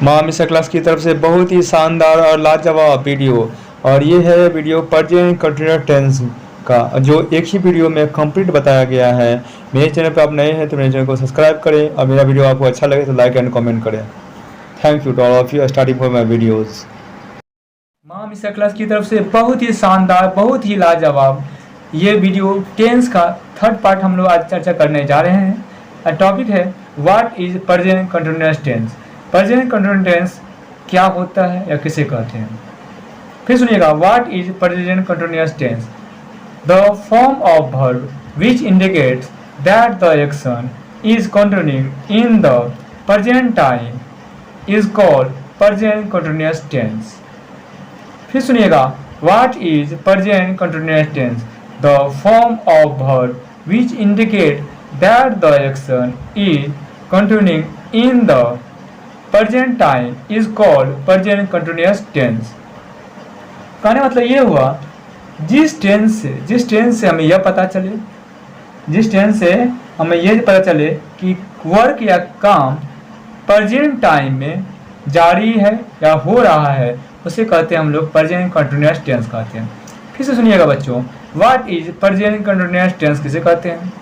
माँ मिसा क्लास की तरफ से बहुत ही शानदार और लाजवाब वीडियो, और ये है वीडियो प्रेजेंट कंटिन्यूअस टेंस का, जो एक ही वीडियो में कंप्लीट बताया गया है। मेरे चैनल पर आप नए हैं तो मेरे चैनल को सब्सक्राइब करें, और मेरा वीडियो आपको अच्छा लगे तो लाइक एंड कमेंट करें। Thank you to all of you starting for my videos. माँ मिसा क्लास की तरफ से बहुत ही शानदार, बहुत ही लाजवाब ये वीडियो टेंस का थर्ड पार्ट हम लोग आज चर्चा करने जा रहे हैं। टॉपिक है what is present continuous tense. Present continuous tense क्या होता है या किसे कहते हैं। फिर सुनिएगा, what is present continuous tense, the form of verb which indicates that the action is continuing in the present time is called present continuous tense. फिर सुनिएगा, what is present continuous tense, the form of verb which indicate that the action is continuing in the present time is called present continuous tense. कहने मतलब ये हुआ, जिस tense से हमें यह पता चले कि वर्क या काम प्रेजेंट टाइम में जारी है या हो रहा है, उसे कहते हैं हम लोग प्रेजेंट कंटिन्यूअस टेंस कहते हैं। फिर से सुनिएगा बच्चों, what is present continuous tense किसे कहते हैं,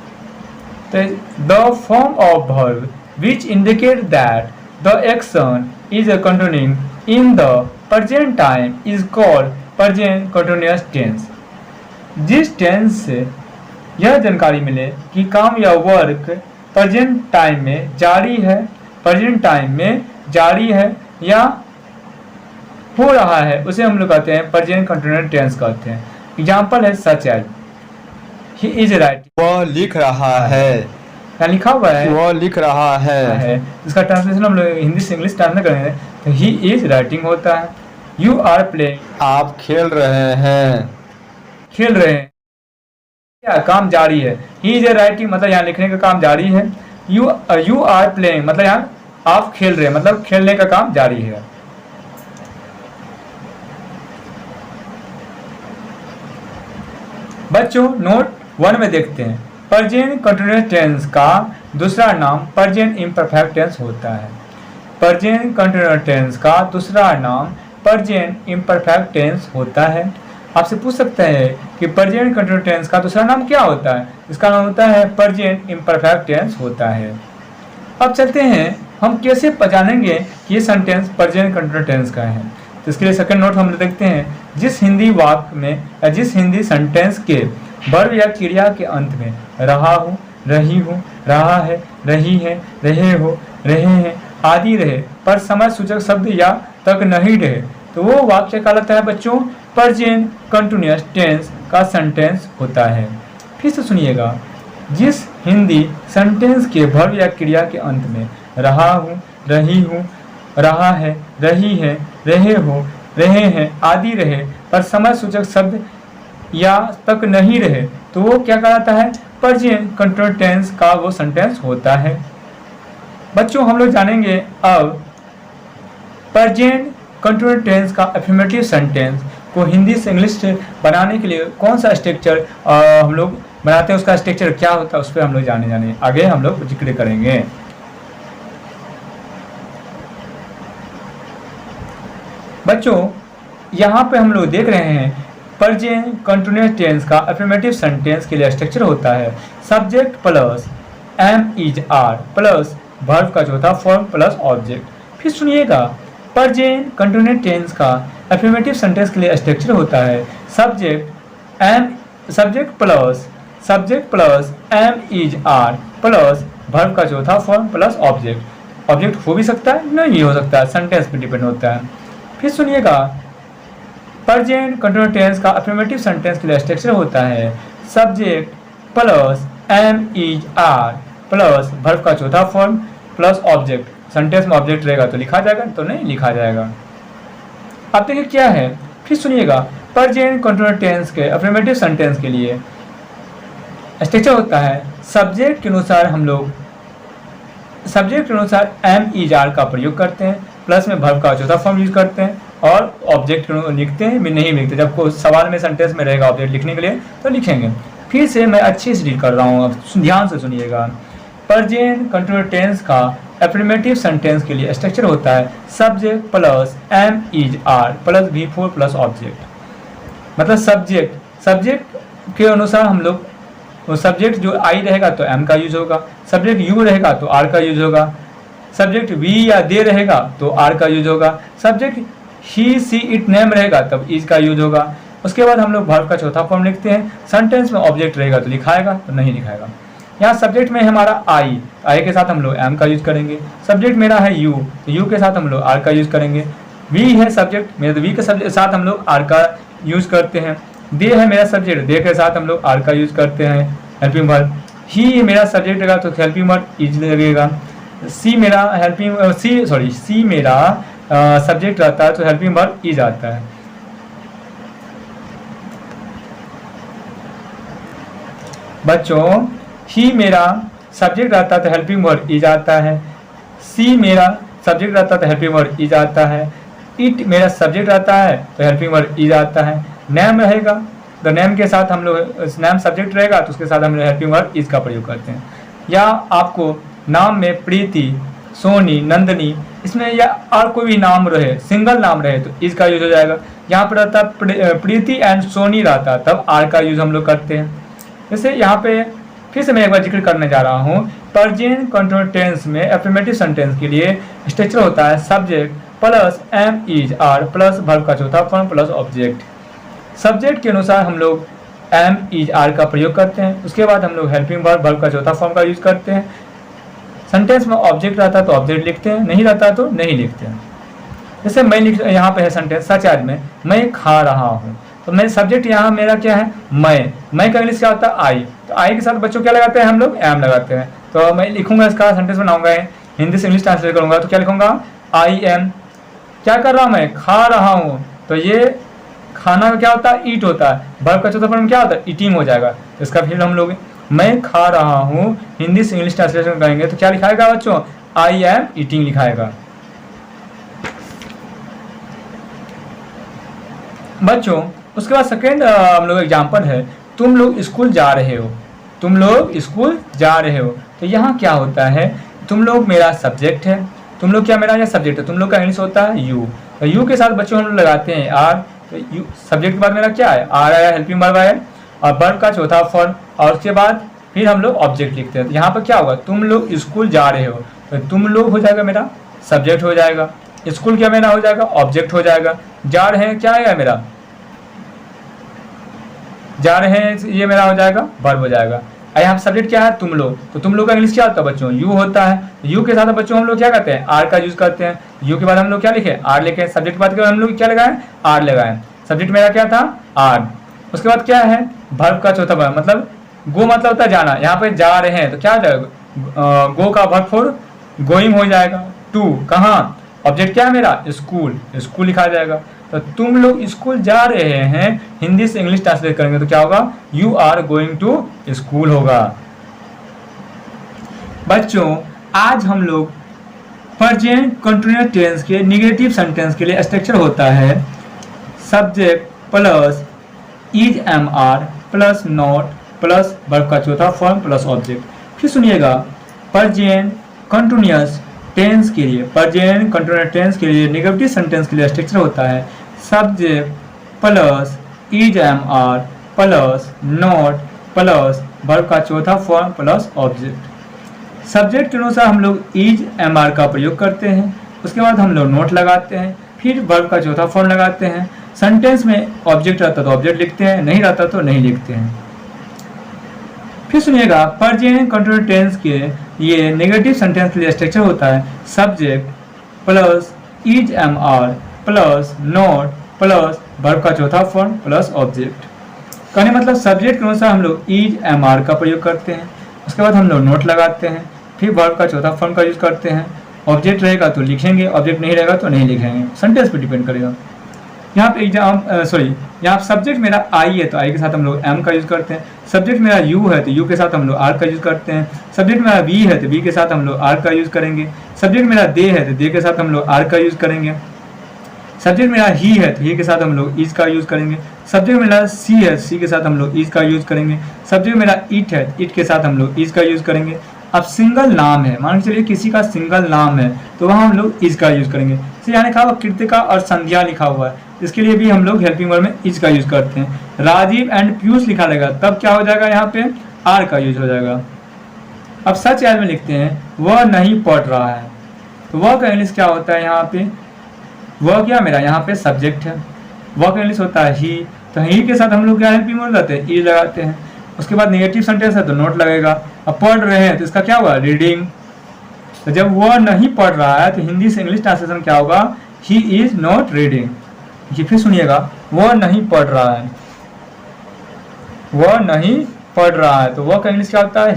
तो the form of verb which indicate that the action is continuing in the present time is called present continuous tense। जिस टेंस से यह जानकारी मिले कि काम या वर्क प्रेजेंट टाइम में जारी है या हो रहा है, उसे हम लोग कहते हैं प्रेजेंट कंटिन्यूअस टेंस कहते हैं। एग्जाम्पल है such as, he is writing, वह लिख रहा है, लिखा हुआ है वह लिख रहा है। इसका ट्रांसलेशन हम लोग हिंदी से इंग्लिश ट्रांसलेट करेंगे तो ही इज राइटिंग होता है। यू आर प्लेइंग, आप खेल रहे हैं, क्या काम जारी है। ही इज राइटिंग मतलब यहाँ लिखने का काम जारी है। यू आर प्लेइंग मतलब यहाँ आप खेल रहे हैं, मतलब खेलने का काम जारी है। बच्चों नोट 1 में देखते हैं, प्रेजेंट कंटिन्यूअस टेंस का दूसरा नाम प्रेजेंट इम्परफेक्ट टेंस होता है। प्रेजेंट कंटिन्यूअस टेंस का दूसरा नाम प्रेजेंट इम्परफेक्ट टेंस होता है। आपसे पूछ सकते हैं कि प्रेजेंट कंटिन्यूअस टेंस का दूसरा नाम क्या होता है, इसका नाम होता है प्रेजेंट इम्परफेक्ट टेंस होता है। अब चलते हैं, हम कैसे पहचानेंगे कि ये सेंटेंस प्रेजेंट कंटिन्यूअस टेंस का है। तो इसके लिए सेकंड नोट हम देखते हैं, जिस हिंदी वाक्य में या जिस हिंदी सेंटेंस के वर्ब या क्रिया के अंत में रहा हूँ, रही हूँ, रहा है, रही है, रहे हो, रहे हैं आदि रहे पर समय सूचक शब्द या तक नहीं रहे, तो वो वाक्य कहलाता है बच्चों प्रेजेंट कंटिन्यूअस टेंस का सेंटेंस होता है। फिर से सुनिएगा, जिस हिंदी सेंटेंस के वर्ब या क्रिया के अंत में रहा हूँ, रही हूँ, रहा है, रही है, रहे हो, रहे हैं आदि रहे पर समय सूचक शब्द या तक नहीं रहे, तो वो क्या कहलाता है प्रेजेंट कंटिन्यूअस टेंस का वो सेंटेंस होता है। बच्चों हम लोग जानेंगे अब प्रेजेंट कंटिन्यूअस टेंस का अफर्मेटिव सेंटेंस को हिंदी से इंग्लिश बनाने के लिए कौन सा स्ट्रक्चर हम लोग बनाते हैं, उसका स्ट्रक्चर क्या होता है, उस पर हम लोग जाने आगे हम लोग जिक्र करेंगे। बच्चों यहाँ पे हम लोग देख रहे हैं प्रेजेंट कंटिन्यूअस टेंस का अफर्मेटिव सेंटेंस के लिए स्ट्रक्चर होता है subject plus am is are plus verb का चौथा फॉर्म प्लस ऑब्जेक्ट। फिर सुनिएगा, प्रेजेंट कंटिन्यूअस टेंस का अफर्मेटिव सेंटेंस के लिए स्ट्रक्चर होता है subject plus am is are plus verb का चौथा फॉर्म प्लस ऑब्जेक्ट। ऑब्जेक्ट हो भी सकता है, नहीं हो सकता है, सेंटेंस पे डिपेंड होता है। फिर सुनिएगा, प्रेजेंट कंटिन्यूअस टेंस का अफर्मेटिव सेंटेंस के लिए स्ट्रक्चर होता है subject plus am is are plus verb का चौथा फॉर्म प्लस ऑब्जेक्ट। सेंटेंस में ऑब्जेक्ट रहेगा तो लिखा जाएगा, तो नहीं लिखा जाएगा। अब देखिए क्या है, फिर सुनिएगा, प्रेजेंट कंटिन्यूअस टेंस के अफर्मेटिव सेंटेंस के लिए स्ट्रक्चर होता है सब्जेक्ट के अनुसार एम इज आर का प्रयोग करते हैं, प्लस में वर्ब का चौथा फॉर्म यूज करते हैं और ऑब्जेक्ट लिखते हैं भी नहीं लिखते। जब कोई सवाल में सेंटेंस में रहेगा ऑब्जेक्ट लिखने के लिए तो लिखेंगे। फिर से मैं अच्छे से रीड कर रहा हूँ, अब ध्यान से सुनिएगा। प्रेजेंट कंटिन्यूअस टेंस का एफर्मेटिव सेंटेंस के लिए स्ट्रक्चर होता है subject plus am is are plus V4 plus object. मतलब सब्जेक्ट के अनुसार हम लोग सब्जेक्ट जो आई रहेगा तो एम का यूज होगा, सब्जेक्ट यू रहेगा तो आर का यूज होगा, सब्जेक्ट वी या दे रहेगा तो आर का यूज होगा, subject he see it name रहेगा तब इज का यूज होगा। उसके बाद हम लोग वर्ब का चौथा फॉर्म लिखते हैं। सेंटेंस में ऑब्जेक्ट रहेगा तो लिखाएगा तो नहीं लिखाएगा। यहाँ सब्जेक्ट में हमारा आई के साथ हम लोग एम का यूज करेंगे। सब्जेक्ट मेरा है यू तो यू के साथ हम लोग आर का यूज करेंगे। वी है सब्जेक्ट मेरा तो वी के साथ हम लोग आर का यूज करते हैं। दे है मेरा सब्जेक्ट, दे के साथ हम लोग आर का यूज करते हैं हेल्पिंग वर्ब। ही मेरा सब्जेक्ट रहेगा तो हेल्पिंग वर्ब इज लगेगा। सी मेरा सब्जेक्ट रहता है तो हेल्पिंग वर्ब इज आता है। बच्चों ही मेरा सब्जेक्ट रहता है तो हेल्पिंग वर्ब इज आता है। सी मेरा सब्जेक्ट रहता है तो हेल्पिंग वर्ब इज आता है। इट मेरा सब्जेक्ट रहता है तो हेल्पिंग वर्ब इज आता है। नेम रहेगा तो नेम के साथ हम लोग नेम सब्जेक्ट रहेगा तो उसके साथ हम लोग हेल्पिंग वर्ब इज का प्रयोग करते हैं। या आपको नाम में प्रीति, सोनी, नंदनी इसमें या और कोई भी नाम रहे, सिंगल नाम रहे तो इज का यूज हो जाएगा। यहाँ पर रहता प्रीति एंड सोनी रहता तब आर का यूज हम लोग करते हैं। जैसे यहाँ पे फिर से मैं एक बार जिक्र करने जा रहा हूँ, प्रेजेंट कंटिन्यूअस टेंस में एफर्मेटिव सेंटेंस के लिए स्ट्रक्चर होता है subject plus am is are plus verb का चौथा फॉर्म प्लस ऑब्जेक्ट। सब्जेक्ट के अनुसार हम लोग एम इज आर का प्रयोग करते हैं। उसके बाद हम लोग हेल्पिंग वर्ब का चौथा फॉर्म का यूज करते हैं। सेंटेंस में ऑब्जेक्ट रहता है तो ऑब्जेक्ट लिखते हैं, नहीं रहता तो नहीं लिखते हैं। जैसे मैं यहाँ पे है सेंटेंस सच आज मैं खा रहा हूँ तो मैं सब्जेक्ट यहाँ मेरा क्या है मैं का इंग्लिश क्या होता है आई। तो आई के साथ बच्चों क्या लगाते हैं हम लोग एम लगाते हैं। तो मैं लिखूंगा इसका सेंटेंस बनाऊंगा हिंदी से इंग्लिश ट्रांसलेट करूंगा तो क्या लिखूंगा आई एम क्या कर रहा हूँ मैं खा रहा हूँ। तो ये खाना का क्या होता है ईट होता है। वर्ब का चौथा फॉर्म क्या होता है ईटिंग हो जाएगा। इसका फिर हम लोग मैं खा रहा हूँ हिंदी से इंग्लिश ट्रांसलेशन करेंगे तो क्या लिखाएगा बच्चों आई एम ईटिंग लिखाएगा। बच्चों उसके बाद सेकेंड हम लोग एग्जाम्पल है तुम लोग स्कूल जा रहे हो। तो यहाँ क्या होता है तुम लोग मेरा सब्जेक्ट है, तुम लोग क्या मेरा यह सब्जेक्ट है, तुम लोग का इंग्लिश होता है यू। तो यू के साथ बच्चों हम लोग लगाते हैं आर। तो यू सब्जेक्ट के बाद मेरा क्या है आर आया हेल्पिंग वर्ब आया और वर्ब का चौथा फॉर्म और उसके बाद फिर हम लोग ऑब्जेक्ट लिखते हैं। तो यहाँ पर क्या होगा तुम लोग स्कूल जा रहे हो तो तुम लोग हो जाएगा मेरा सब्जेक्ट हो जाएगा। स्कूल क्या मेरा हो जाएगा ऑब्जेक्ट हो जाएगा। जा रहे हैं क्या आएगा मेरा जा रहे हैं ये मेरा हो जाएगा वर्ब हो जाएगा। यहाँ सब्जेक्ट क्या है तुम लोग। तो तुम लोग का इंग्लिश क्या होता है बच्चों यू होता है। यू के साथ बच्चों हम लोग क्या करते हैं आर का यूज करते हैं। यू के बाद हम लोग क्या लिखे आर लिखे। सब्जेक्ट के बाद हम लोग क्या लगाए आर लगाए। सब्जेक्ट मेरा क्या था आर। उसके बाद क्या है वर्ब का चौथा वर्ब मतलब गो मतलब होता है जाना। यहाँ पे जा रहे हैं तो क्या हो जाएगा गो का वर्ब फॉर गोइंग हो जाएगा। टू कहाँ ऑब्जेक्ट क्या है मेरा स्कूल लिखा जाएगा। तो तुम लोग स्कूल जा रहे हैं हिंदी से इंग्लिश ट्रांसलेट करेंगे तो क्या होगा you are going to school होगा। बच्चों आज हम लोग प्रेजेंट कंटिन्यूअस टेंस के नेगेटिव सेंटेंस के लिए स्ट्रक्चर होता है subject plus is am are plus not plus verb का चौथा फॉर्म प्लस ऑब्जेक्ट। फिर सुनिएगा प्रेजेंट कंटिन्यूअस टेंस के लिए नेगेटिव सेंटेंस के लिए स्ट्रक्चर होता है subject plus is am are plus not plus verb का चौथा फॉर्म प्लस ऑब्जेक्ट। सब्जेक्ट के अनुसार हम लोग इज एम आर का प्रयोग करते हैं। उसके बाद हम लोग नोट लगाते हैं फिर वर्ब का चौथा फॉर्म लगाते हैं। सेंटेंस में ऑब्जेक्ट रहता तो ऑब्जेक्ट लिखते हैं, नहीं रहता तो नहीं लिखते हैं। फिर सुनिएगा प्रेजेंट कंटिन्यूअस टेंस के ये नेगेटिव सेंटेंस के लिए स्ट्रक्चर होता है subject plus is am are plus not plus verb का चौथा फॉर्म प्लस ऑब्जेक्ट। कहने मतलब सब्जेक्ट के अनुसार हम लोग इज एम आर का प्रयोग करते हैं। उसके बाद हम लोग नोट लगाते हैं फिर वर्ब का चौथा फॉर्म का यूज करते हैं। ऑब्जेक्ट रहेगा तो लिखेंगे, ऑब्जेक्ट नहीं रहेगा तो नहीं लिखेंगे, सेंटेंस पे डिपेंड करेगा। यहाँ पे यहाँ सब्जेक्ट मेरा आई है तो आई के साथ हम लोग एम का यूज करते हैं। सब्जेक्ट मेरा यू है तो यू के साथ हम लोग आर का यूज करते हैं। सब्जेक्ट मेरा वी है तो वी के साथ हम लोग आर का यूज करेंगे। सब्जेक्ट मेरा दे है तो दे के साथ हम लोग आर का यूज करेंगे। सब्जेक्ट मेरा ही है तो ही के साथ हम लोग इज का यूज करेंगे। सब्जेक्ट मेरा सी है सी के साथ हम लोग इज का यूज करेंगे। सब्जेक्ट मेरा इट है इट के साथ हम लोग इज का यूज करेंगे। अब सिंगल नाम है, मान के चलिए किसी का सिंगल नाम है, तो वहाँ हम लोग इज का यूज करेंगे। जैसे यहाँ लिखा हुआ कृतिका और संध्या लिखा हुआ है, इसके लिए भी हम लोग हेल्पिंग वर्ब में इज का यूज करते हैं। राजीव एंड पीयूष लिखा रहेगा, तब क्या हो जाएगा, यहाँ पे आर का यूज हो जाएगा। अब सच एज में लिखते हैं वह नहीं पढ़ रहा है, तो वह का इंग्लिश क्या होता है, यहाँ पे वह क्या मेरा यहाँ पे सब्जेक्ट है, वह का इंग्लिश होता है ही, तो ही के साथ हम लोग क्या हेल्पिंग वर्ब लगाते हैं, इज लगाते हैं। उसके बाद नेगेटिव सेंटेंस है तो नोट लगेगा। अब पढ़ रहे हैं तो इसका क्या हुआ, रीडिंग। तो जब वह नहीं पढ़ रहा है तो हिंदी से इंग्लिश ट्रांसलेशन क्या होगा, ही इज नॉट रीडिंग। ये फिर सुनिएगा, वह नहीं पढ़ रहा है, वह नहीं पढ़ रहा है, तो वह का इंग्लिश क्या होता है,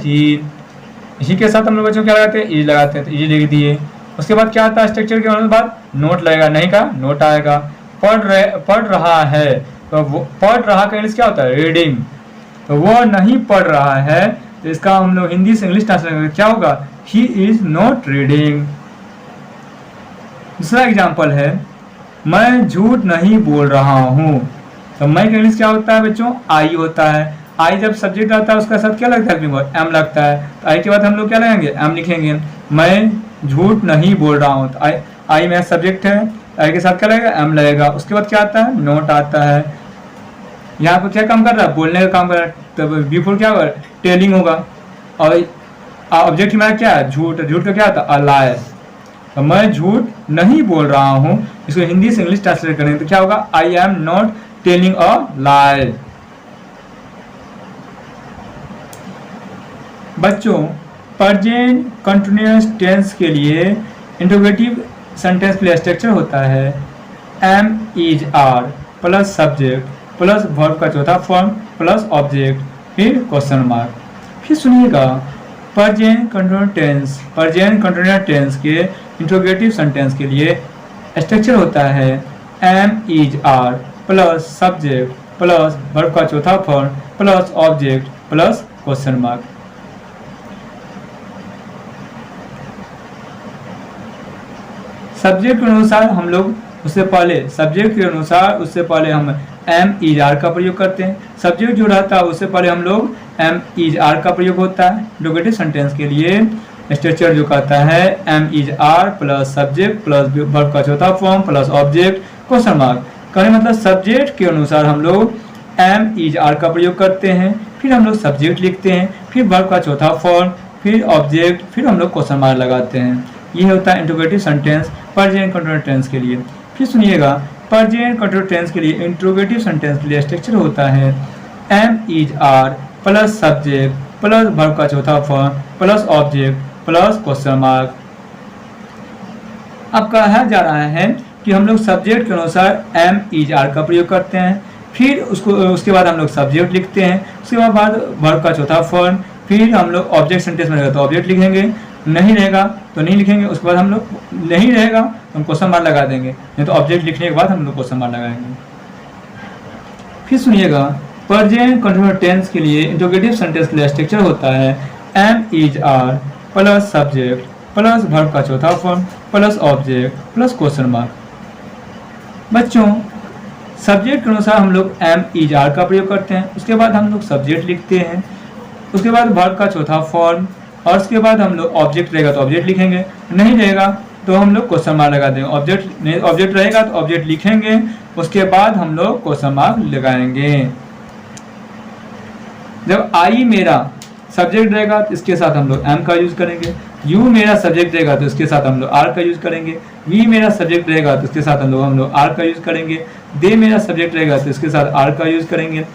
ही के साथ हम लोग बच्चों क्या लगाते हैं, इज लगाते हैं, तो इज लिख दिए। उसके बाद क्या आता है, स्ट्रक्चर के बाद नोट लगेगा, नहीं का नोट आएगा। पढ़ रहा है, तो वो पढ़ रहा का इंग्लिश क्या होता है, रीडिंग। तो वो नहीं पढ़ रहा है, तो इसका हम लोग हिंदी से इंग्लिश ट्रांसलेट करेंगे, क्या होगा, ही इज नॉट रीडिंग। दूसरा एग्जाम्पल है, मैं झूठ नहीं बोल रहा हूँ, तो मैं का इंग्लिश क्या होता है बच्चों, आई होता है। आई जब सब्जेक्ट आता है उसका साथ क्या लगता है, एम लगता है, तो आई के बाद हम लोग क्या लगाएंगे, एम लिखेंगे। मैं झूठ नहीं बोल रहा हूँ, तो आई मेरा सब्जेक्ट है, आई के साथ क्या लगेगा, एम लगेगा। उसके बाद क्या आता है, नोट आता है। यहाँ पर क्या काम कर रहा है, बोलने का काम कर रहा है, तो बिफोर क्या होगा, टेलिंग होगा। और ऑब्जेक्ट में क्या है, झूठ, झूठ का क्या आता है, अलाय। तो मैं झूठ नहीं बोल रहा हूँ, इसको हिंदी से इंग्लिश ट्रांसलेट करेंगे तो क्या होगा, I am not telling a lie. बच्चों, प्रेजेंट कंटीन्यूअस टेंस के लिए इंट्रोगेटिव सेंटेंस के लिए स्ट्रक्चर होता है am is are plus subject plus verb का चौथा फॉर्म प्लस ऑब्जेक्ट फिर क्वेश्चन मार्क। फिर सुनिएगा, प्रेजेंट कंटीन्यूअस टेंस के इंट्रोगेटिव सेंटेंस के लिए स्ट्रक्चर होता है am is are plus subject plus verb का चौथा form plus object plus question mark. Subject के अनुसार हम लोग उससे पहले हम एम इज आर का प्रयोग करते हैं। सब्जेक्ट जो रहता है उससे पहले हम लोग एम इज आर का प्रयोग होता है। इंट्रोगेटिव सेंटेंस के लिए स्ट्रक्चर जो कहता है am is are plus subject plus verb का चौथा form plus object question mark. कहने मतलब सब्जेक्ट के अनुसार हम लोग एम इज आर का प्रयोग करते हैं, फिर हम लोग सब्जेक्ट लिखते हैं, फिर वर्ब का चौथा फॉर्म, फिर ऑब्जेक्ट, फिर हम लोग क्वेश्चन मार्क लगाते हैं। ये होता है interrogative sentence present continuous tense के लिए। फिर सुनिएगा, प्रेजेंट कंटीन्यूअस टेंस के लिए इंट्रोगेटिव सेंटेंस के लिए स्ट्रक्चर होता है am is are plus subject plus verb का चौथा form plus object plus question mark. अब कहा जा रहा है कि हम लोग सब्जेक्ट के अनुसार एम इज आर का प्रयोग करते हैं, फिर उसके बाद हम लोग सब्जेक्ट लिखते हैं, उसके बाद वर्ब का चौथा फॉर्म, फिर हम लोग ऑब्जेक्ट सेंटेंस में रहेगा तो ऑब्जेक्ट लिखेंगे, नहीं रहेगा तो नहीं लिखेंगे, उसके बाद हम लोग नहीं रहेगा तो हम क्वेश्चन मार्क लगा देंगे, नहीं तो ऑब्जेक्ट लिखने के बाद हम लोग क्वेश्चन मार्क लगाएंगे। फिर सुनिएगा, प्रेजेंट कंटीन्यूअस टेंस के लिए इंट्रोगेटिव सेंटेंस के लिए स्ट्रक्चर होता है am is are plus subject plus verb का चौथा form plus object plus question mark. बच्चों, सब्जेक्ट के अनुसार हम लोग एम इज आर का प्रयोग करते हैं, उसके बाद हम लोग सब्जेक्ट लिखते हैं, उसके बाद वर्ब का चौथा फॉर्म, और उसके बाद हम लोग ऑब्जेक्ट रहेगा तो ऑब्जेक्ट लिखेंगे, नहीं रहेगा तो हम लोग क्वेश्चन मार्क लगा देंगे। ऑब्जेक्ट रहेगा तो ऑब्जेक्ट लिखेंगे, उसके बाद हम लोग क्वेश्चन मार्क लगाएंगे। जब आई मेरा सब्जेक्ट रहेगा तो इसके साथ हम लोग एम का यूज करेंगे, यू मेरा सब्जेक्ट रहेगा तो इसके साथ हम लोग आर का यूज करेंगे, वी मेरा सब्जेक्ट रहेगा तो इसके साथ हम लोग आर का यूज करेंगे, दे मेरा सब्जेक्ट रहेगा तो इसके साथ आर का यूज करेंगे,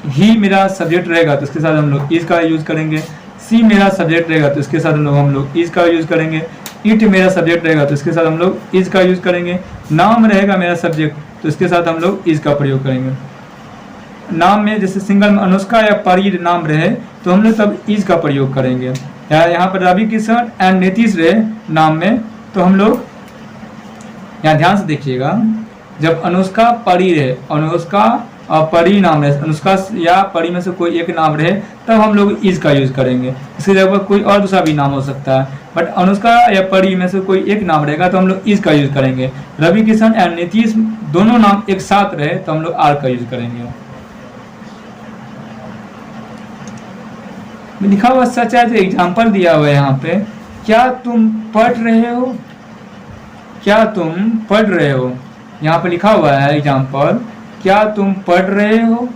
ही मेरा सब्जेक्ट रहेगा तो इसके साथ हम लोग इज का यूज करेंगे, सी मेरा सब्जेक्ट रहेगा तो इसके साथ हम लोग इज का यूज करेंगे, इट मेरा सब्जेक्ट रहेगा तो इसके साथ हम लोग इज का यूज करेंगे, नाम रहेगा मेरा सब्जेक्ट तो इसके साथ हम लोग इज का प्रयोग करेंगे। नाम में जैसे सिंगल में अनुष्का या परी नाम रहे तो हम लोग तब इज का प्रयोग करेंगे, या यहाँ पर रवि किशन एंड नीतीश रहे नाम में तो हम लोग, यहाँ ध्यान से देखिएगा, जब अनुष्का परी रहे, अनुष्का और परी नाम रहे, अनुष्का या परी में से कोई एक नाम रहे तब हम लोग इज का यूज करेंगे। इसकी जगह पर कोई और दूसरा भी नाम हो सकता है, बट अनुष्का या परी में से कोई एक नाम रहेगा तो हम लोग इज का यूज करेंगे। रवि किशन एंड नीतीश दोनों नाम एक साथ रहे तो हम लोग आर का यूज करेंगे। लिखा हुआ सच है, जो एग्जाम्पल दिया हुआ है यहाँ पे, क्या तुम पढ़ रहे हो, क्या तुम पढ़ रहे हो, यहाँ पे लिखा हुआ है एग्जाम्पल, क्या तुम पढ़ रहे हो।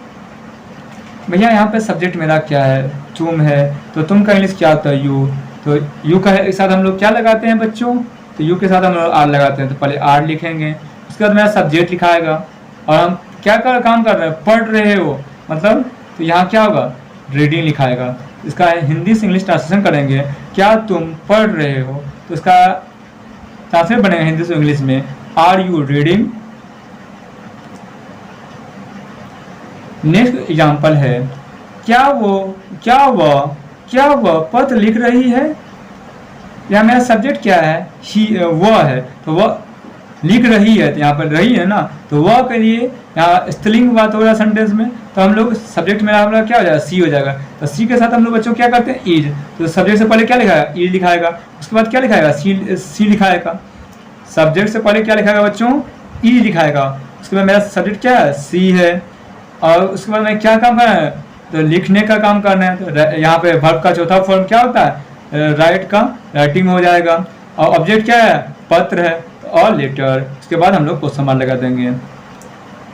भैया यहाँ पे सब्जेक्ट मेरा क्या है, तुम है, तो तुम का इंग्लिश क्या होता है, यू, तो यू का साथ हम लोग क्या लगाते हैं बच्चों, तो यू के साथ हम लोग आर लगाते हैं, तो पहले आर लिखेंगे, उसके बाद मेरा सब्जेक्ट लिखाएगा, और हम क्या काम कर रहे हैं, पढ़ रहे हो, मतलब तो यहाँ क्या होगा, रीडिंग लिखाएगा। इसका हिंदी से इंग्लिश ट्रांसलेशन करेंगे, क्या तुम पढ़ रहे हो, तो इसका ट्रांसलेट बनेगा हिंदी से इंग्लिश में, are you reading. Next example है, क्या वह पत्र लिख रही है। यहाँ मेरा सब्जेक्ट क्या है, ही, वह है, तो वह लिख रही है, तो यहाँ पर रही है ना, तो वह के लिए यहाँ स्त्रीलिंग बात हो रहा है सेंटेंस में, तो हम लोग सब्जेक्ट मेरा हमारा क्या हो जाएगा, सी हो जाएगा। तो सी के साथ हम लोग बच्चों क्या करते हैं, इज, तो सब्जेक्ट से पहले क्या लिखाएगा, इज लिखाएगा, उसके बाद क्या लिखाएगा, सी लिखाएगा। सब्जेक्ट से पहले क्या लिखाएगा बच्चों, इज लिखाएगा, उसके बाद मेरा सब्जेक्ट क्या है, सी है, और उसके बाद मैं क्या काम करना है, तो लिखने का काम करना है। तो यहाँ पे वर्ब का चौथा फॉर्म क्या होता है, राइट का राइटिंग हो जाएगा, और ऑब्जेक्ट क्या है, पत्र है, और लेटर, उसके बाद हम लोग क्वेश्चन मार्क लगा देंगे।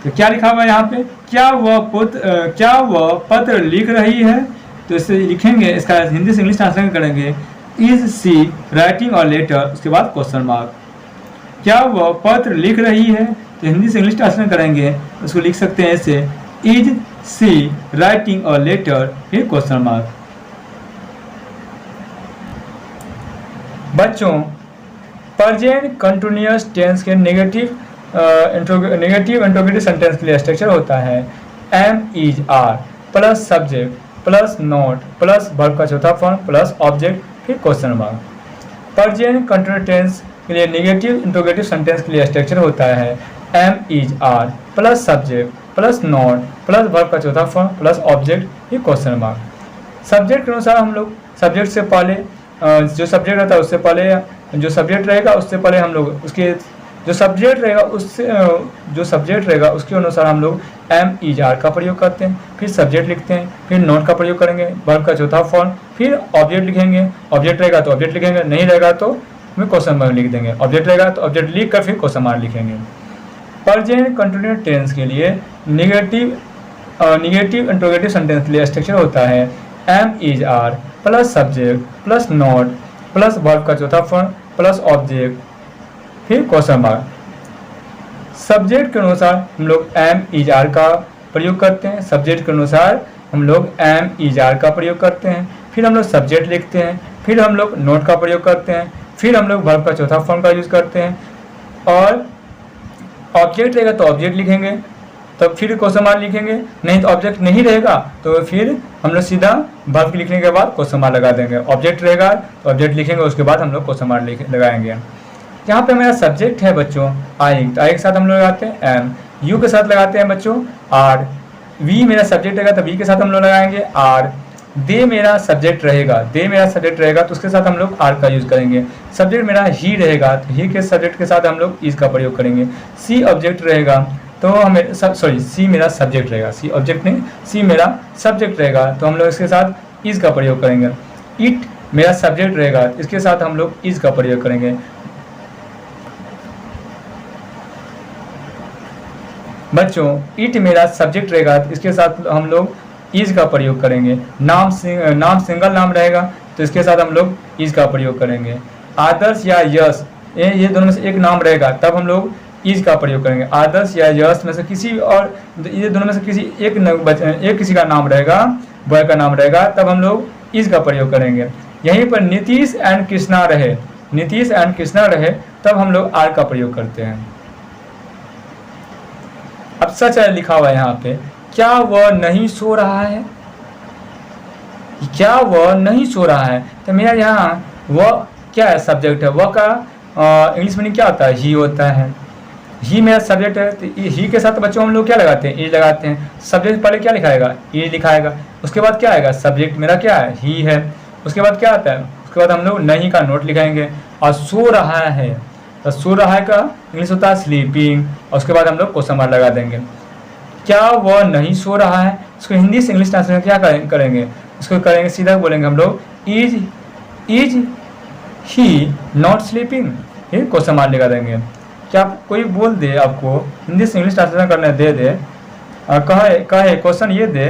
तो क्या लिखा हुआ है यहाँ पे, क्या वह पत्र लिख रही है, तो इसे लिखेंगे, इसका हिंदी से इंग्लिश ट्रांसलेशन करेंगे, इज सी राइटिंग और लेटर, उसके बाद क्वेश्चन मार्क। क्या वह पत्र लिख रही है, तो हिंदी से इंग्लिश ट्रांसलेशन करेंगे, उसको लिख सकते हैं ऐसे, इज सी राइटिंग और लेटर, फिर क्वेश्चन मार्क। बच्चों प्रेजेंट कंटिन्यूअस टेंस के नेगेटिव इंट्रोगेटिव सेंटेंस के लिए स्ट्रक्चर होता है am is are plus subject plus not plus verb का चौथा फॉर्म प्लस ऑब्जेक्ट फिर question mark. Present continuous tense के लिए नेगेटिव इंट्रोगेटिव सेंटेंस के लिए स्ट्रक्चर होता है am is are plus subject plus not plus verb का चौथा फॉर्म प्लस ऑब्जेक्ट फिर क्वेश्चन मार्क। सब्जेक्ट के अनुसार हम लोग सब्जेक्ट से पहले जो सब्जेक्ट रहता है उससे पहले, जो सब्जेक्ट रहेगा उससे पहले हम लोग उसके जो सब्जेक्ट रहेगा उसके अनुसार हम लोग एम इज आर का प्रयोग करते हैं, फिर सब्जेक्ट लिखते हैं, फिर नोट का प्रयोग करेंगे, वर्ब का चौथा फॉर्म, फिर ऑब्जेक्ट लिखेंगे, ऑब्जेक्ट रहेगा तो ऑब्जेक्ट लिखेंगे, नहीं रहेगा तो हमें क्वेश्चन मार्क लिख देंगे, ऑब्जेक्ट रहेगा तो ऑब्जेक्ट लिख कर फिर क्वेश्चन मार्क लिखेंगे। प्रेजेंट कंटिन्यूअस टेंस के लिए निगेटिव इंट्रोगेटिव सेंटेंस के लिए स्ट्रक्चर होता है am is are plus subject plus not plus verb का चौथा फॉर्म प्लस ऑब्जेक्ट फिर क्वेश्चन मार्क। सब्जेक्ट के अनुसार हम लोग एम इज आर का प्रयोग करते हैं, सब्जेक्ट के अनुसार हम लोग एम इज आर का प्रयोग करते हैं, फिर हम लोग सब्जेक्ट लिखते हैं, फिर हम लोग नोट का प्रयोग करते हैं, फिर हम लोग वर्ब का चौथा फॉर्म का यूज करते हैं, और ऑब्जेक्ट रहेगा तो ऑब्जेक्ट लिखेंगे, तब फिर क्वेश्चन मार्क लिखेंगे, नहीं तो ऑब्जेक्ट नहीं रहेगा तो फिर हम लोग सीधा वर्ब लिखने के बाद क्वेश्चन मार्क लगा देंगे, ऑब्जेक्ट रहेगा तो ऑब्जेक्ट लिखेंगे, उसके बाद हम लोग क्वेश्चन मार्क लगाएंगे। यहाँ पे मेरा सब्जेक्ट है बच्चों आई, तो आई के साथ हम लोग लगाते हैं एम, यू के साथ लगाते हैं बच्चों आर, वी मेरा सब्जेक्ट रहेगा तो वी के साथ हम लोग लगाएंगे आर, दे मेरा सब्जेक्ट रहेगा तो उसके साथ हम लोग आर का यूज करेंगे, सब्जेक्ट मेरा ही रहेगा तो ही के सब्जेक्ट के साथ हम लोग इज का प्रयोग करेंगे, सी ऑब्जेक्ट रहेगा तो हमें सी मेरा सब्जेक्ट रहेगा, सी ऑब्जेक्ट नहीं सी मेरा सब्जेक्ट रहेगा तो हम लोग इसके साथ इज का प्रयोग करेंगे, इट मेरा सब्जेक्ट रहेगा इसके साथ हम लोग इज का प्रयोग करेंगे। बच्चों इट मेरा सब्जेक्ट रहेगा इसके साथ हम लोग इज का प्रयोग करेंगे, नाम सिंगल नाम रहेगा तो इसके साथ हम लोग इज का प्रयोग करेंगे, आदर्श या यश ये दोनों में से एक नाम रहेगा तब हम लोग इज का प्रयोग करेंगे, आदर्श या यश में से किसी और ये दोनों में से किसी एक किसी का नाम रहेगा, बॉय का नाम रहेगा तब हम लोग इज का प्रयोग करेंगे। यहीं पर नीतीश एंड कृष्णा रहे तब हम लोग आर का प्रयोग करते हैं। अब सच है लिखा हुआ है यहाँ पे, क्या वह नहीं सो रहा है, क्या वह नहीं सो रहा है, तो मेरा यहाँ वह क्या है सब्जेक्ट है, वह का इंग्लिश मीनिंग क्या होता है, ही होता है, ही मेरा सब्जेक्ट है तो ही के साथ बच्चों हम लोग क्या लगाते हैं, इज लगाते हैं, सब्जेक्ट पहले क्या लिखाएगा, इज लिखाएगा, उसके बाद क्या आएगा, सब्जेक्ट मेरा क्या है, ही है, उसके बाद क्या आता है, उसके बाद हम लोग नहीं का नोट लिखाएंगे, और सो रहा है तो सो रहा है का इंग्लिश होता है स्लीपिंग, और उसके बाद हम लोग क्वेश्चन मार्क लगा देंगे। क्या वह नहीं सो रहा है, इसको हिंदी से इंग्लिश ट्रांसलेशन क्या करेंगे, इसको करेंगे सीधा बोलेंगे हम लोग इज ही नॉट स्लीपिंग, फिर क्वेश्चन मार्क लगा देंगे। क्या कोई बोल दे आपको हिंदी से इंग्लिश ट्रांसलेशन करने दे और कहे क्वेश्चन ये दे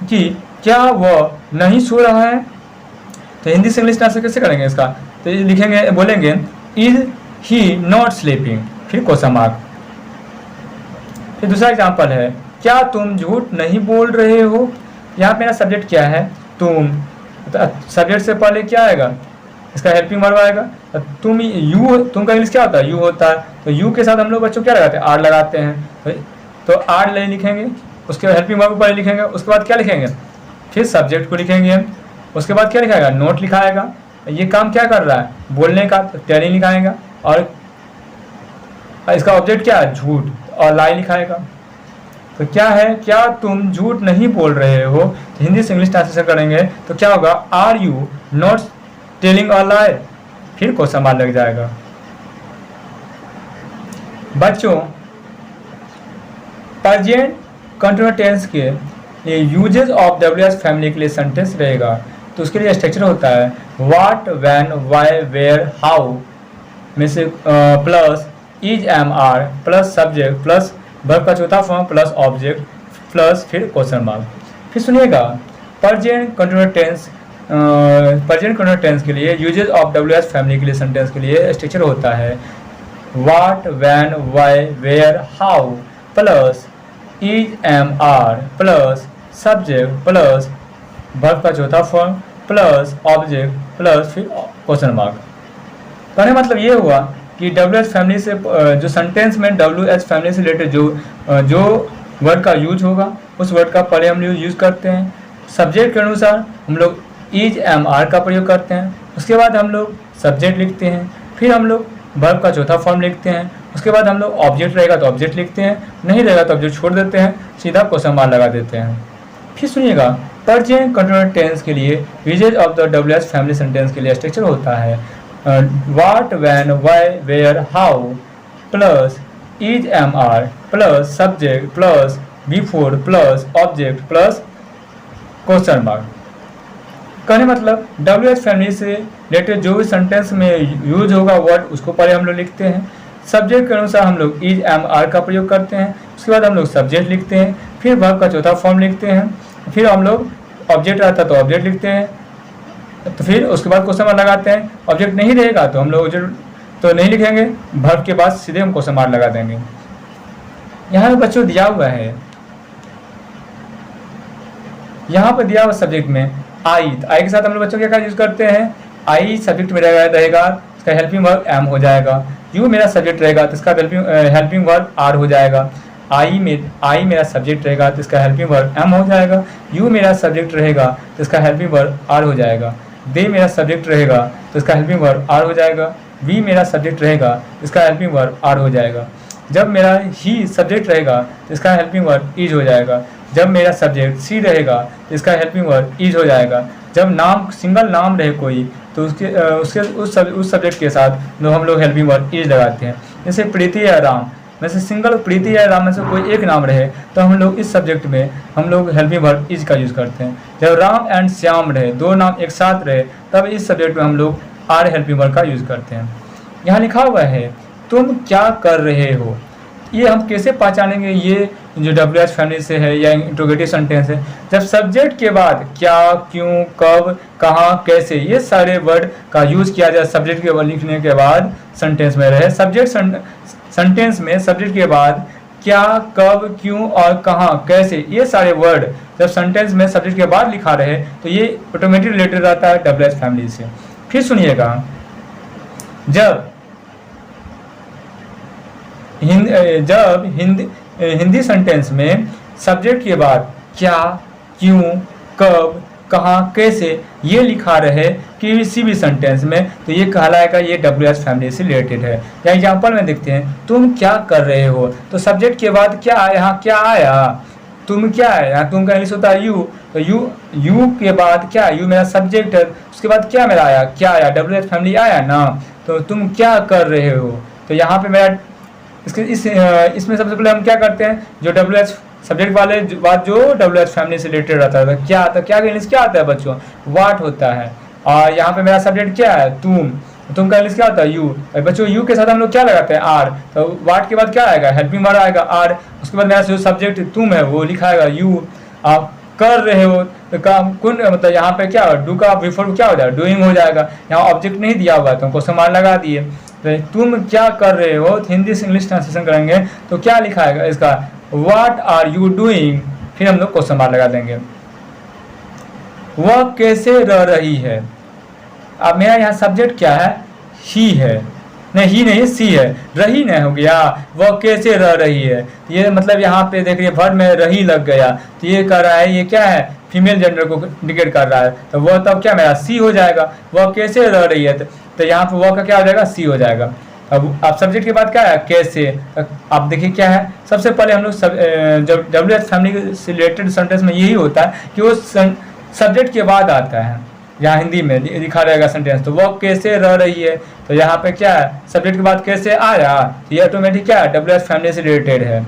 कि क्या वह नहीं सो रहा है, तो हिंदी से इंग्लिश ट्रांसलेशन कैसे करेंगे इसका? तो लिखेंगे, बोलेंगे इज ही नॉट स्लीपिंग, फिर क्वेश्चन मार्क। फिर दूसरा एग्जाम्पल है, क्या तुम झूठ नहीं बोल रहे हो। यहाँ मेरा सब्जेक्ट क्या है? तुम। सब्जेक्ट से पहले क्या आएगा? इसका हेल्पिंग वर्ब आएगा। तुम का इंग्लिश क्या होता है? यू होता है। तो यू के साथ हम लोग बच्चों क्या लगाते हैं? आर लगाते हैं। तो आर ले लिखेंगे, उसके बाद हेल्पिंग वर्ब पर लिखेंगे, उसके बाद क्या लिखेंगे? फिर सब्जेक्ट को लिखेंगे, उसके बाद क्या लिखाएगा? नोट लिखाएगा। ये काम क्या कर रहा है? बोलने का, तो टेलिंग लिखाएगा। और इसका ऑब्जेक्ट क्या है? झूठ, और लाई लिखाएगा। तो क्या है? क्या तुम झूठ नहीं बोल रहे हो। तो हिंदी से इंग्लिश ट्रांसलेशन करेंगे तो क्या होगा? Are you not telling a lie, फिर क्वेश्चन मार्क लग जाएगा। बच्चों, प्रेजेंट कंटीन्यूअस टेंस के लिए यूजेस ऑफ WH फैमिली के लिए सेंटेंस रहेगा। तो उसके लिए स्ट्रक्चर होता है what, when, why, where, how में से plus is, am, are plus subject plus verb का चौथा फॉर्म प्लस ऑब्जेक्ट प्लस फिर क्वेश्चन मार्क। फिर सुनिएगा, प्रेजेंट कंटीन्यूअस टेंस के लिए यूजेस ऑफ WH फैमिली के लिए सेंटेंस के लिए स्ट्रक्चर होता है what, when, why, where, how plus is, am, are plus subject plus verb का चौथा फॉर्म प्लस ऑब्जेक्ट प्लस फिर क्वेश्चन मार्क। कहने मतलब ये हुआ कि WH फैमिली से जो सेंटेंस में WH फैमिली से रिलेटेड जो वर्ड का यूज होगा उस वर्ड का पहले हम लोग यूज करते हैं। सब्जेक्ट के अनुसार हम लोग इज, एम, आर का प्रयोग करते हैं। उसके बाद हम लोग सब्जेक्ट लिखते हैं, फिर हम लोग वर्ब का चौथा फॉर्म लिखते हैं। उसके बाद हम लोग ऑब्जेक्ट रहेगा तो ऑब्जेक्ट लिखते हैं, नहीं रहेगा तो ऑब्जेक्ट छोड़ देते हैं, सीधा क्वेश्चन मार्क लगा देते हैं। फिर सुनिएगा, प्रेजेंट कंटीन्यूअस टेंस के लिए usages of the WH family sentence के लिए स्ट्रक्चर होता है what, when, why, where, how plus is, am, are plus subject plus before plus object plus question mark. कहने मतलब WH फैमिली से रिलेटेड जो भी सेंटेंस में यूज होगा वर्ड उसको पहले हम लोग लिखते हैं। सब्जेक्ट के अनुसार हम लोग इज, एम, आर का प्रयोग करते हैं। उसके बाद हम लोग सब्जेक्ट लिखते हैं, फिर वर्ब का चौथा फॉर्म लिखते हैं, फिर हम लोग ऑब्जेक्ट रहता है तो ऑब्जेक्ट लिखते हैं, तो फिर उसके बाद क्वेश्चन मार्क लगाते हैं। ऑब्जेक्ट नहीं रहेगा तो हम लोग तो नहीं लिखेंगे, वर्ब के बाद सीधे हम क्वेश्चन मार्क लगा देंगे। यहाँ पे बच्चों दिया हुआ है, यहाँ पर दिया हुआ सब्जेक्ट में आई, तो आई के साथ हम लोग बच्चों क्या यूज करते हैं? आई सब्जेक्ट में रहेगा, इसका हेल्पिंग वर्ब एम हो जाएगा। यू मेरा सब्जेक्ट रहेगा तो इसका हेल्पिंग वर्ब आर हो जाएगा। आई मेरा सब्जेक्ट रहेगा तो इसका हेल्पिंग वर्ब एम हो जाएगा। यू मेरा सब्जेक्ट रहेगा तो इसका हेल्पिंग वर्ब आर हो जाएगा। दे मेरा सब्जेक्ट रहेगा तो इसका हेल्पिंग वर्ब आर हो जाएगा। वी मेरा सब्जेक्ट रहेगा तो इसका हेल्पिंग वर्ब आर हो जाएगा। जब मेरा ही सब्जेक्ट रहेगा तो इसका हेल्पिंग वर्ब इज हो जाएगा। जब मेरा सब्जेक्ट सी रहेगा तो इसका हेल्पिंग वर्ब इज हो जाएगा। जब नाम सिंगल नाम रहे कोई तो उस सब्जेक्ट के साथ हम लोग हेल्पिंग वर्ब इज लगाते हैं। जैसे प्रीति या राम में से सिंगल प्रीति या राम में से कोई एक नाम रहे तो हम लोग इस सब्जेक्ट में हम लोग हेल्पिंग वर्ब इज का यूज करते हैं। जब राम एंड श्याम रहे, दो नाम एक साथ रहे, तब इस सब्जेक्ट में हम लोग आर हेल्पिंग वर्ब का यूज करते हैं। यहाँ लिखा हुआ है तुम क्या कर रहे हो। ये हम कैसे पहचानेंगे ये जो WH फैमिली से है या इंट्रोगेटिव सेंटेंस है? जब सब्जेक्ट के बाद क्या, क्यों, कब, कहाँ, कैसे ये सारे वर्ड का यूज किया जाए सब्जेक्ट के बाद लिखने के बाद सेंटेंस में रहे। सेंटेंस में सब्जेक्ट के बाद क्या, कब, क्यों और कहाँ, कैसे ये सारे वर्ड जब सेंटेंस में सब्जेक्ट के बाद लिखा रहे तो ये ऑटोमेटिक रिलेटेड रहता है WH फैमिली से। फिर सुनिएगा, जब हिंदी सेंटेंस में सब्जेक्ट के बाद क्या, क्यों, कब, कहाँ, कैसे ये लिखा रहे किसी भी सेंटेंस में तो ये कहलाएगा ये WH फैमिली से रिलेटेड है। या एग्जांपल में देखते हैं, तुम क्या कर रहे हो, तो सब्जेक्ट के बाद क्या आया, यहाँ क्या आया, तुम क्या है, यहाँ तुम का इंग्लिश होता है यू, तो यू के बाद क्या, यू मेरा सब्जेक्ट है, उसके बाद क्या मेरा आया, क्या आया, WH फैमिली आया ना, तो तुम क्या कर रहे हो। तो यहाँ पे मेरा इसमें सबसे पहले हम क्या करते हैं, जो WH सब्जेक्ट वाले बाद जो WH फैमिली से रिलेटेड रहता है क्या आता है, क्या इंग्लिश क्या आता है बच्चों, वाट होता है। और यहाँ पे मेरा सब्जेक्ट क्या है, तुम का इंग्लिश क्या होता है, यू। बच्चों यू के साथ हम लोग क्या लगाते हैं, आर। तो वाट के बाद क्या आएगा, हेल्पिंग वर्ब आएगा आर। उसके बाद मेरा जो सब्जेक्ट तुम है वो लिखा आएगा यू। आप कर रहे हो तो काम कौन, मतलब यहाँ पे क्या डू का बिफोर क्या हो जाएगा, डूइंग हो जाएगा। यहाँ ऑब्जेक्ट नहीं दिया हुआ तो क्वेश्चन मार्क लगा दिए। तो तुम क्या कर रहे हो, हिंदी से इंग्लिश ट्रांसलेशन करेंगे तो क्या लिखा है इसका, व्हाट आर यू डूइंग, फिर हम लोग क्वेश्चन मार्क लगा देंगे। वह कैसे रह रही है। अब मेरा यहाँ सब्जेक्ट क्या है, ही है, नहीं ही नहीं सी है, रही नहीं हो गया, वह कैसे रह रही है। ये मतलब यहाँ पे देखिए वर्ब में रही लग गया, तो ये कर रहा है, ये क्या है, फीमेल जेंडर को इंडिकेट कर रहा है। तो वह तब क्या मेरा सी हो जाएगा, वह कैसे रह रही है। तो यहाँ पे वह का क्या हो जाएगा, सी हो जाएगा। अब सब्जेक्ट के बाद क्या है, कैसे। आप देखिए क्या है, सबसे पहले हम लोग जब WH फैमिली से रिलेटेड सेंटेंस में यही होता है कि वो सब्जेक्ट के बाद आता है। यहाँ हिंदी में लिखा रहेगा सेंटेंस, तो वह कैसे रह रही है, तो यहाँ पे क्या है, सब्जेक्ट के बाद कैसे आया, तो ये ऑटोमेटिक क्या है, WH फैमिली से रिलेटेड है।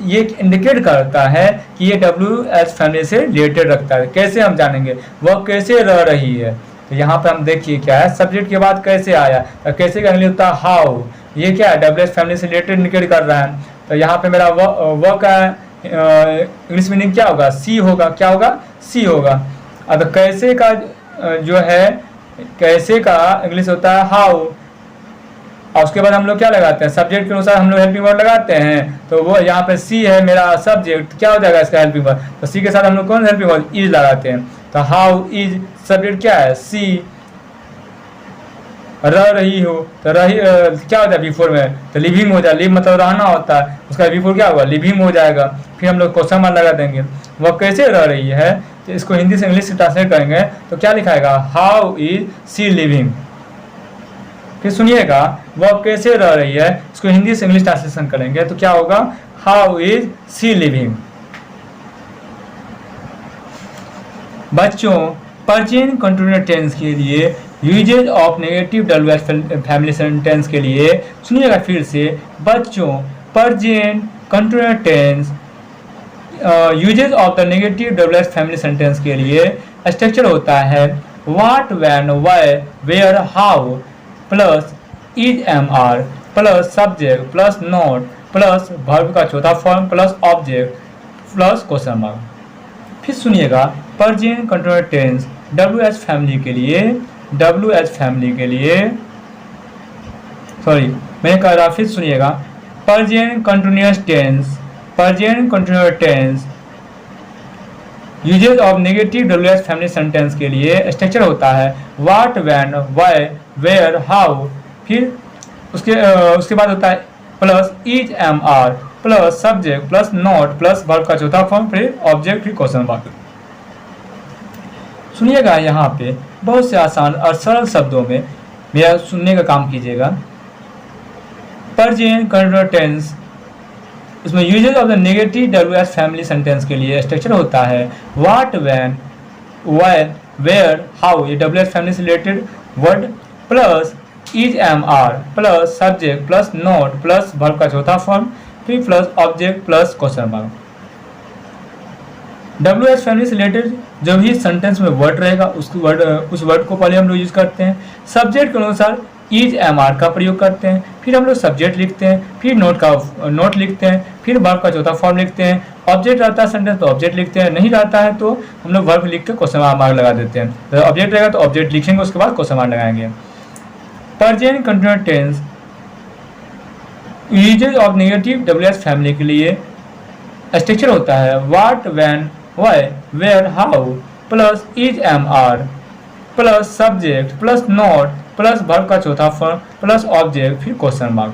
ये इंडिकेट करता है कि ये WH फैमिली से रिलेटेड रखता है। कैसे हम जानेंगे, वह कैसे रह रही है। तो यहाँ पे हम देखिए क्या है, सब्जेक्ट के बाद कैसे आया, तो कैसे का इंग्लिश होता है हाउ। ये क्या है, WH फैमिली से रिलेटेड इंडिकेट कर रहा है। तो यहाँ पे मेरा वह का इंग्लिश मीनिंग क्या होगा, सी होगा, क्या होगा, सी होगा। अब कैसे का जो है, कैसे का इंग्लिश होता है हाउ। और उसके बाद हम लोग क्या लगाते हैं, सब्जेक्ट के अनुसार हम लोग हेल्पिंग वर्ड लगाते हैं। तो वो यहाँ पे सी है मेरा सब्जेक्ट, क्या हो जाएगा इसका हेल्पिंग वर्ड, तो सी के साथ हम लोग कौन हेल्पिंग वर्ड, इज लगाते हैं। तो हाउ इज सब्जेक्ट क्या है, सी। रह रही हो, तो रही क्या होता है बिफोर में, तो लिविंग हो जाए, लिव मतलब रहना होता है, उसका बिफोर क्या होगा, लिविंग हो जाएगा। फिर हम लोग क्वेश्चन मार्क लगा देंगे। वह कैसे रह रही है, तो इसको हिंदी से इंग्लिश से ट्रांसलेट करेंगे तो क्या लिखाएगा, हाउ इज सी लिविंग। फिर सुनिएगा, वह कैसे रह रही है, इसको हिंदी से इंग्लिश ट्रांसलेशन करेंगे तो क्या होगा, हाउ इज सी लिविंग। बच्चों प्रेजेंट कंटीन्यूअस टेंस के लिए usages of negative WH family sentence के लिए सुनिएगा फिर से। बच्चों present continuous tense usage of the negative WH family sentence के लिए स्ट्रक्चर होता है what, when, why, where, how plus is, am are plus subject plus not plus verb का चौथा form plus object plus question mark. फिर सुनिएगा, present continuous tense WH family के लिए सॉरी मैं कह रहा, फिर सुनिएगा, present continuous tense usage of negative WH family sentence के लिए स्ट्रक्चर होता है what, when, why, where, how. फिर उसके बाद होता है plus is, am are plus subject plus not plus verb का चौथा फॉर्म फिर ऑब्जेक्ट फिर क्वेश्चन मार्क। सुनिएगा, यहाँ पे बहुत से आसान और सरल शब्दों में मेरा सुनने का काम कीजिएगा। प्रेजेंट कंटीन्यूअस टेंस, इसमें usages of the negative WH family sentence के लिए स्ट्रक्चर होता है what, when, why, where, how, ये WH फैमिली से related word plus is, am are plus subject plus not plus verb का चौथा फॉर्म फिर plus object plus question mark. WH family से रिलेटेड जो भी सेंटेंस में वर्ड रहेगा उस वर्ड को पहले हम लोग यूज करते हैं। सब्जेक्ट के अनुसार इज, एम आर का प्रयोग करते हैं, फिर हम लोग सब्जेक्ट लिखते हैं, फिर नोट लिखते हैं, फिर वर्ब का चौथा फॉर्म लिखते हैं। ऑब्जेक्ट रहता है सेंटेंस तो ऑब्जेक्ट लिखते हैं, नहीं रहता है तो हम लोग वर्ब लिख के क्वेश्चन मार्क लगा देते हैं। तो ऑब्जेक्ट रहेगा तो ऑब्जेक्ट लिखेंगे, उसके बाद क्वेश्चन मार्क लगाएंगे। Present continuous tense usage of negative WH family के लिए स्ट्रक्चर होता है what, when, why, where, how plus is, am are plus subject plus not plus verb का चौथा फॉर्म प्लस ऑब्जेक्ट फिर क्वेश्चन मार्क।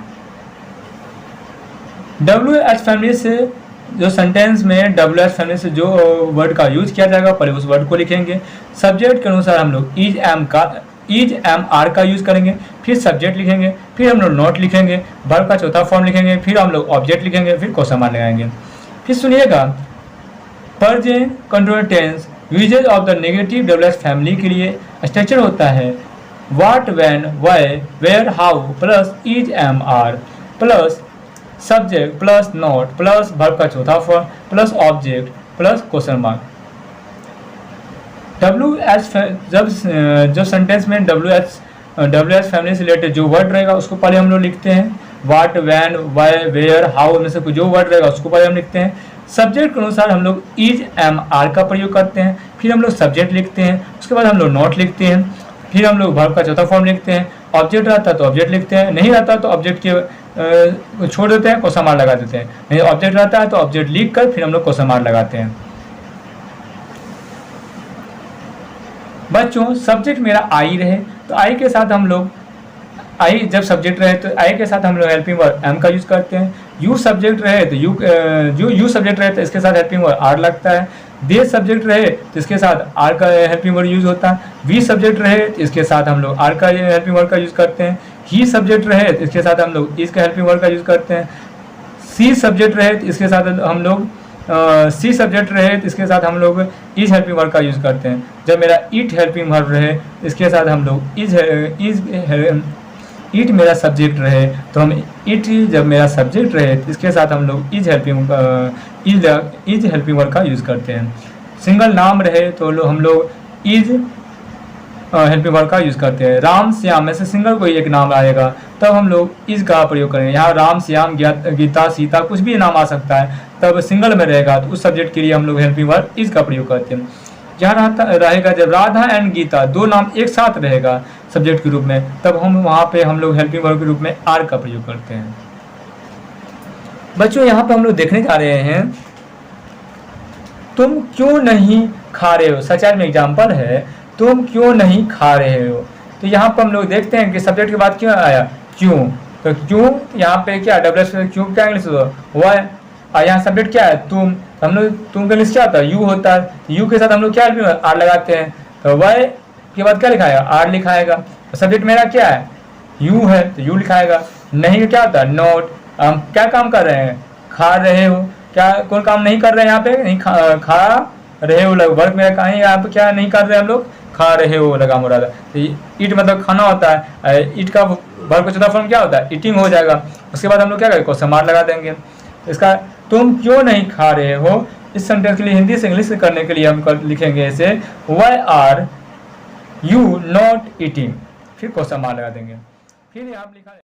WH फैमिली से जो sentence में WH फैमिली से जो वर्ड का यूज किया जाएगा पहले उस वर्ड को लिखेंगे। सब्जेक्ट के अनुसार हम लोग इज, एम आर का यूज करेंगे, फिर सब्जेक्ट लिखेंगे, फिर हम लोग नोट लिखेंगे, वर्ब का चौथा फॉर्म लिखेंगे, फिर हम लोग ऑब्जेक्ट लिखेंगे, फिर क्वेश्चन मार्क लगाएंगे। फिर सुनिएगा, present continuous tense usage of the negative WH family के लिए स्ट्रक्चर होता है what, when, why, where, how plus is, am are plus subject plus not plus verb का चौथा form plus object plus question mark. WH जब sentence में WH family से related जो वर्ड रहेगा उसको पहले हम लोग लिखते हैं। What, when, why, where, how में से जो वर्ड रहेगा उसको पहले हम लिखते हैं। सब्जेक्ट के अनुसार हम लोग इज, एम, आर का प्रयोग करते हैं। फिर हम लोग सब्जेक्ट लिखते हैं, उसके बाद हम लोग नॉट लिखते हैं। फिर हम लोग वर्ब का चौथा फॉर्म लिखते हैं। ऑब्जेक्ट रहता है तो ऑब्जेक्ट लिखते हैं, नहीं रहता तो ऑब्जेक्ट के छोड़ देते हैं, क्वेश्चन मार्क लगा देते हैं। नहीं ऑब्जेक्ट रहता है तो ऑब्जेक्ट लिख कर फिर हम लोग क्वेश्चन मार्क लगाते हैं। बच्चों सब्जेक्ट मेरा आई रहे तो आई के साथ हम लोग आई जब सब्जेक्ट रहे तो आई के साथ हम लोग हेल्पिंग वर्ब एम का यूज करते हैं। यू सब्जेक्ट रहे तो यू सब्जेक्ट रहे तो इसके साथ हेल्पिंग वर्ब आर लगता है। दे सब्जेक्ट रहे तो इसके साथ आर का हेल्पिंग वर्ब यूज होता है। वी सब्जेक्ट रहे तो इसके साथ हम लोग आर का हेल्पिंग वर्ब का यूज करते हैं। ही सब्जेक्ट रहे तो इसके साथ हम लोग इस का हेल्पिंग वर्ब का यूज करते हैं। सी सब्जेक्ट रहे तो इसके साथ हम लोग सी सब्जेक्ट रहे तो इसके साथ हम लोग इज हेल्पिंग वर्ब का यूज करते हैं। जब मेरा इट हेल्पिंग वर्ब रहे इसके साथ हम लोग इट मेरा सब्जेक्ट रहे तो हम इट, जब मेरा सब्जेक्ट रहे तो इसके साथ हम लोग इज हेल्पिंग वर्ब का यूज करते हैं। सिंगल नाम रहे तो हम लोग इज हेल्पिंग वर्ब का यूज करते हैं। राम श्याम में से सिंगल कोई एक नाम आएगा तब हम लोग इज का प्रयोग करेंगे। यहाँ राम, श्याम, गीता, सीता कुछ भी नाम आ सकता है, तब सिंगल में रहेगा तो उस सब्जेक्ट के लिए हम लोग हेल्पिंग वर्ब इज का प्रयोग करते हैं। जहाँ रहेगा जब राधा एंड गीता दो नाम एक साथ रहेगा सब्जेक्ट के रूप में तब हम वहाँ पे हम लोग हेल्पिंग वर्ब के रूप में आर का प्रयोग करते हैं। बच्चों यहाँ पे हम लोग देखने जा रहे हैं तुम क्यों नहीं खा रहे हो। सचार में एग्जाम्पल है तुम क्यों नहीं खा रहे हो। तो यहाँ पर हम लोग देखते हैं कि सब्जेक्ट के बाद क्यों आया, क्यों। तो क्यों यहाँ पे क्या डब्ल्यूएस क्यों क्या इंग्लिश हुआ है, और यहाँ सब्जेक्ट क्या है तुम। हम लोग तुम का इंग्लिश क्या होता है यू होता है। यू के साथ हम लोग क्या आर लगाते हैं तो वाई के बाद क्या लिखाएगा आर लिखाएगा। तो सब्जेक्ट मेरा क्या है यू है तो यू लिखाएगा। नहीं क्या होता है नॉट। हम क्या काम कर रहे हैं खा रहे हो, क्या कोई काम नहीं कर रहे हैं यहाँ पे, नहीं खा रहे हो वर्क मेरा कहीं यहाँ पे क्या नहीं कर रहे हैं हम लोग खा रहे हो लगा मुरादा। तो ईट मतलब खाना होता है, ईट का वर्ब का चौथा फॉर्म क्या होता है ईटिंग हो जाएगा। उसके बाद हम लोग क्या करेंगे क्वेश्चन मार्क लगा देंगे। इसका तुम क्यों नहीं खा रहे हो इस सेंटेंस के लिए हिंदी से इंग्लिश करने के लिए हम लिखेंगे इसे why are you not eating, फिर क्वेश्चन मार्क लगा देंगे। फिर यहाँ लिखा